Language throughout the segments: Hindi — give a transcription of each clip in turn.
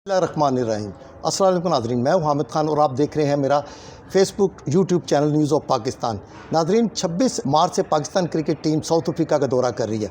रहमान अस्सलाम वालेकुम नाज़रीन, मैं हूं हामिद खान और आप देख रहे हैं मेरा Facebook YouTube channel news of Pakistan. नाज़रीन, 26 मार्च से Pakistan cricket team south Africa का दौरा कर रही है।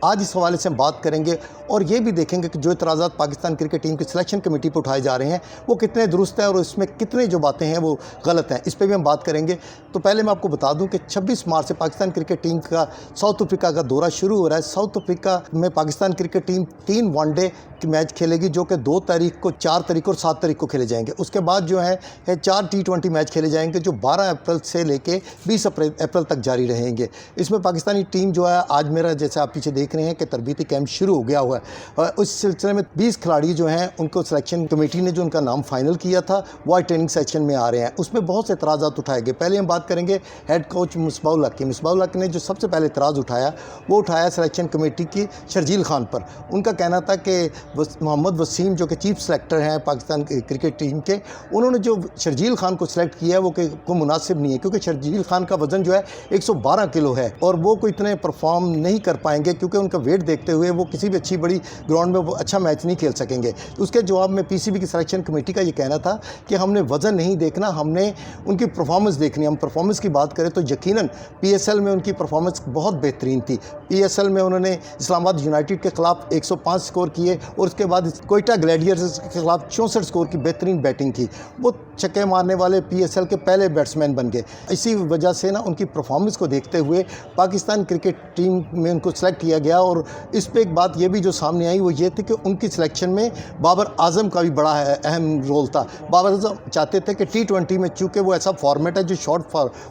आज इस हवाले से हम बात करेंगे और ये भी देखेंगे कि जो इतराज़ात पाकिस्तान क्रिकेट टीम की सिलेक्शन कमेटी पर उठाए जा रहे हैं वो कितने दुरुस्त हैं और इसमें कितने जो बातें हैं वो गलत हैं, इस पर भी हम बात करेंगे। तो पहले मैं आपको बता दूं कि 26 मार्च से पाकिस्तान क्रिकेट टीम का साउथ अफ्रीका का दौरा शुरू हो रहा है। साउथ अफ्रीका में पाकिस्तान क्रिकेट टीम 3 वनडे की मैच खेलेगी, जो कि 2 तारीख को, 4 तारीख और 7 तारीख को खेले जाएंगे। उसके बाद जो है 4 T20 मैच खेले जाएंगे, जो 12 अप्रैल से लेके 20 अप्रैल तक जारी रहेंगे। इसमें पाकिस्तानी टीम जो है, आज मेरा जैसे आप पीछे देख रहे हैं कि तरबीती कैंप शुरू हो गया हुआ है। उस सिलसिले में 20 खिलाड़ी जो हैं उनको सिलेक्शन कमेटी ने जो उनका नाम फाइनल किया था वो आज ट्रेनिंग सेशन में आ रहे हैं। उसमें बहुत से एतराज़ात उठाए गए। पहले हम बात करेंगे हेड कोच मुस्बाहुल हक की। मुस्बाहुल हक ने जो सबसे पहले एतराज़ उठाया वो उठाया सिलेक्शन कमेटी की शर्जील खान पर। उनका कहना था कि मोहम्मद वसीम जो कि चीफ सेलेक्टर हैं पाकिस्तान क्रिकेट टीम के, उन्होंने जो शर्जील खान को सिलेक्ट किया वो को मुनासिब नहीं है, क्योंकि शर्जील खान का वज़न जो है 112 किलो है और वो कोई इतने परफॉर्म नहीं कर पाएंगे, क्योंकि उनका वेट देखते हुए वो किसी भी अच्छी बड़ी ग्राउंड में वो अच्छा मैच नहीं खेल सकेंगे। उसके जवाब में पीसीबी की सिलेक्शन कमेटी का ये कहना था कि हमने वज़न नहीं देखना, हमने उनकी परफॉर्मेंस देखनी। हम परफॉर्मेंस की बात करें तो यकीनन पीएसएल में उनकी परफॉर्मेंस बहुत बेहतरीन थी। पीएसएल में उन्होंने इस्लामाबाद यूनाइटेड के खिलाफ 105 स्कोर किए और उसके बाद कोयटा ग्लैडियर्स के खिलाफ 64 स्कोर की बेहतरीन बैटिंग की। वो छक्के मारने वाले पीएसएल के पहले बैट्समैन बन गए। इसी वजह से ना उनकी परफॉर्मेंस को देखते हुए पाकिस्तान क्रिकेट टीम में उनको सेलेक्ट किया गया। और इस पे एक बात ये भी जो सामने आई वो ये थी कि उनकी सिलेक्शन में बाबर आजम का भी बड़ा अहम रोल था। बाबर आजम चाहते थे कि T20 में, चूँकि वो ऐसा फॉर्मेट है जो शॉर्ट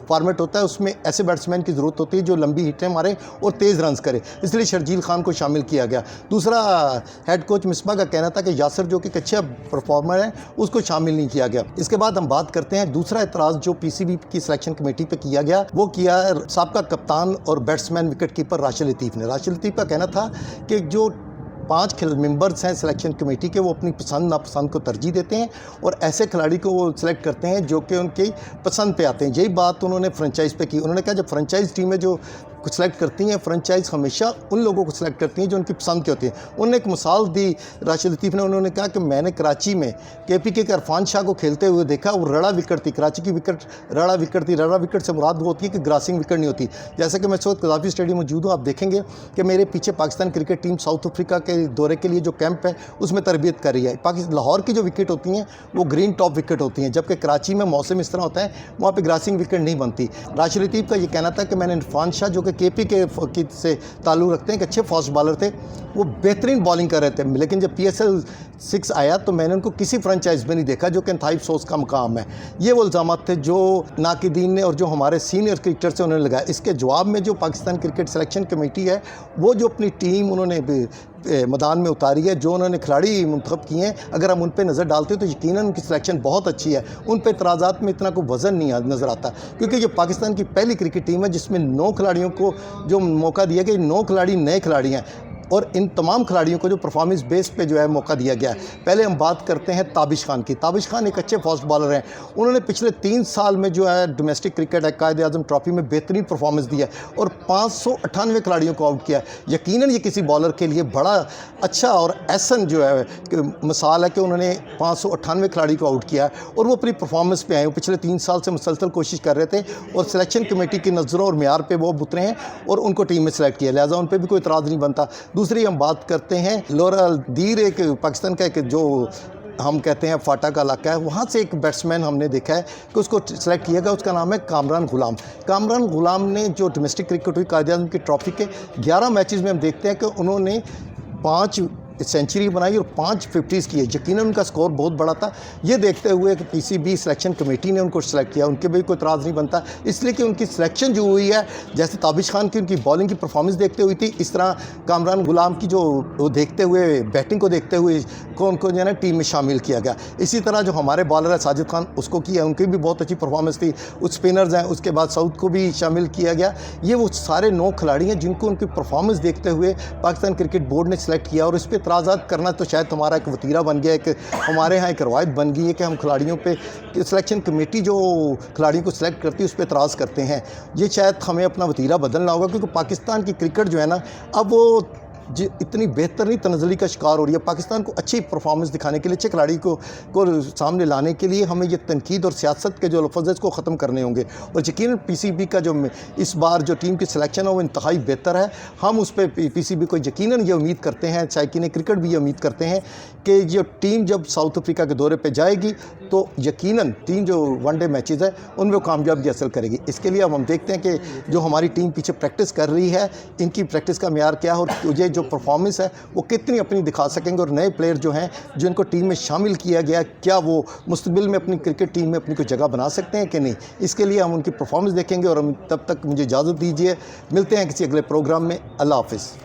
फॉर्मेट होता है, उसमें ऐसे बैट्समैन की ज़रूरत होती है जो लंबी हिटें मारे और तेज़ रन्स करे, इसलिए शर्जील खान को शामिल किया गया। दूसरा, हेड कोच मिसबा का कहना था कि यासर जो कि एक अच्छा परफॉर्मर है उसको शामिल नहीं किया गया। इसके बाद हम बात करते हैं दूसरा एतराज़ जो पीसीबी की सिलेक्शन कमेटी पे किया गया, वो किया साबका कप्तान और बैट्समैन विकेट कीपर राशिद लतीफ़ ने। राशिद लतीफ़ का कहना था कि जो 5 मेंबर्स हैं सिलेक्शन कमेटी के, वो अपनी पसंद नापसंद को तरजीह देते हैं और ऐसे खिलाड़ी को वो सिलेक्ट करते हैं जो कि उनकी पसंद पे आते हैं। यही बात उन्होंने फ्रेंचाइज़ पे की। उन्होंने कहा जब फ्रेंचाइज़ टीमें जो कुछ सेलेक्ट करती हैं, फ्रेंचाइज़ हमेशा उन लोगों को सिलेक्ट करती हैं जो उनकी पसंद के होती हैं। उन्होंने एक मिसाल दी राशिद लतीफ़ ने। उन्होंने कहा कि मैंने कराची में KPK के इरफान शाह को खेलते हुए देखा, वो रड़ा विकेट थी, कराची की विकेट रड़ा विकेट थी। रड़ा विकेट से मुराद वो होती है कि ग्रासिंग विकेट नहीं होती। जैसे कि मैं इस वक्त कज़ाफ़ी स्टेडियम मौजूद हूँ, आप देखेंगे कि मेरे पीछे Pakistan cricket team south Africa के दौरे के लिए जो कैंप है उसमें तरबियत कर रही है। लाहौर की जो विकेट होती हैं वो ग्रीन टॉप विकेट होती हैं, जबकि कराची में मौसम इस तरह होता है वहाँ पर ग्रासिंग विकेट नहीं बनती। राशिद लतीफ़ का ये कहना था कि मैंने इरफान शाह जो कि KPK से ताल्लुक़ रखते हैं, कि अच्छे फास्ट बॉलर थे, वो बेहतरीन बॉलिंग कर रहे थे, लेकिन जब PSL 6 आया तो मैंने उनको किसी फ्रेंचाइज में नहीं देखा, जो कि इंतहाई अफसोस का मुकाम है। ये वो इल्ज़ामात थे जो नाकिदीन ने और जो हमारे सीनियर क्रिकेटर से उन्होंने लगाया। इसके जवाब में जो पाकिस्तान क्रिकेट सिलेक्शन कमेटी है वो जो अपनी टीम उन्होंने मैदान में उतारी है, जो उन्होंने खिलाड़ी मुंतखब किए हैं, अगर हम उन पर नज़र डालते हैं तो यकीनन उनकी सिलेक्शन बहुत अच्छी है। उन पर एतराज़ात में इतना कोई वज़न नहीं नज़र आता, क्योंकि ये पाकिस्तान की पहली क्रिकेट टीम है जिसमें 9 खिलाड़ियों को जो मौका दिया गया, 9 खिलाड़ी नए खिलाड़ी हैं और इन तमाम खिलाड़ियों को जो परफॉर्मेंस बेस पे जो है मौका दिया गया है। पहले हम बात करते हैं ताबिश खान की। ताबिश खान एक अच्छे फास्ट बॉलर हैं। उन्होंने पिछले 3 साल में जो है डोमेस्टिक क्रिकेट कायद-ए-आज़म ट्रॉफी में बेहतरीन परफॉर्मेंस दी है और 598 खिलाड़ियों को आउट किया है। यकीनन ये किसी बॉलर के लिए बड़ा अच्छा और एहसन जो है मिसाल है कि उन्होंने 598 खिलाड़ी को आउट किया है और वो अपनी परफॉर्मेंस पे आए। वो पिछले 3 साल से मुसलसल कोशिश कर रहे थे और सिलेक्शन कमेटी की नज़रों और मेयार पे वो उतरे हैं और उनको टीम में सेलेक्ट किया, लिहाजा उन पर भी कोई इतराज़ नहीं बनता। दूसरी हम बात करते हैं लोरा दीर, एक पाकिस्तान का एक जो हम कहते हैं फाटा का इलाका है, वहाँ से एक बैट्समैन हमने देखा है कि उसको सेलेक्ट किया गया। उसका नाम है कामरान गुलाम। कामरान गुलाम ने जो डोमेस्टिक क्रिकेट हुई कायद-ए-आज़म की ट्रॉफी के 11 मैचेस में हम देखते हैं कि उन्होंने 5 सेंचुरी बनाई और 5 50s की है। यकीनन उनका स्कोर बहुत बड़ा था। ये देखते हुए कि पीसीबी सिलेक्शन कमेटी ने उनको सेलेक्ट किया, उनके भी कोई इतराज़ नहीं बनता, इसलिए कि उनकी सिलेक्शन जो हुई है, जैसे ताबिश खान की उनकी बॉलिंग की परफॉर्मेंस देखते हुई थी, इस तरह कामरान गुलाम की जो वो देखते हुए बैटिंग को देखते हुए उनको जो है ना टीम में शामिल किया गया। इसी तरह जो हमारे बॉलर है साजिद खान, उसको किया, उनकी भी बहुत अच्छी परफॉर्मेंस थी। उस स्पिनर्स हैं, उसके बाद साउथ को भी शामिल किया गया। ये वो सारे 9 खिलाड़ी हैं जिनको उनकी परफॉर्मेंस देखते हुए पाकिस्तान क्रिकेट बोर्ड ने सेलेक्ट किया और इस पर इतराज़ात करना तो शायद हमारा एक वतीरा बन गया है, कि हमारे यहाँ एक रवायत बन गई है कि हम खिलाड़ियों पे सिलेक्शन कमेटी जो खिलाड़ियों को सिलेक्ट करती है उस पर एतराज़ करते हैं। ये शायद हमें अपना वतीरा बदलना होगा, क्योंकि पाकिस्तान की क्रिकेट जो है ना, अब वो इतनी बेहतर नहीं तनज़ली का शिकार हो रही है। पाकिस्तान को अच्छी परफॉर्मेंस दिखाने के लिए, अच्छे खिलाड़ी को सामने लाने के लिए हमें ये तनकीद और सियासत के जो लफ्ज़ इसको ख़त्म करने होंगे। और यकीनन पीसीबी का जो इस बार जो टीम की सिलेक्शन है वो इंतहाई बेहतर है। हम उस पर पीसीबी को यकीनन ये उम्मीद करते हैं, शायकीन क्रिकेट भी ये उम्मीद करते हैं कि जो टीम जब साउथ अफ्रीका के दौरे पर जाएगी तो यकीनन 3 जो वनडे मैचेज़ हैं उनमें कामयाबी हासिल करेगी। इसके लिए अब हम देखते हैं कि जो हमारी टीम पीछे प्रैक्टिस कर रही है, इनकी प्रैक्टिस का मेयार क्या है और ये जो परफॉर्मेंस है वो कितनी अपनी दिखा सकेंगे, और नए प्लेयर जो हैं जिनको टीम में शामिल किया गया, क्या वो मुस्तकबिल में अपनी क्रिकेट टीम में अपनी कोई जगह बना सकते हैं कि नहीं। इसके लिए हम उनकी परफॉर्मेंस देखेंगे। और हम तब तक मुझे इजाज़त दीजिए, मिलते हैं किसी अगले प्रोग्राम में। अल्लाह हाफ़िज़।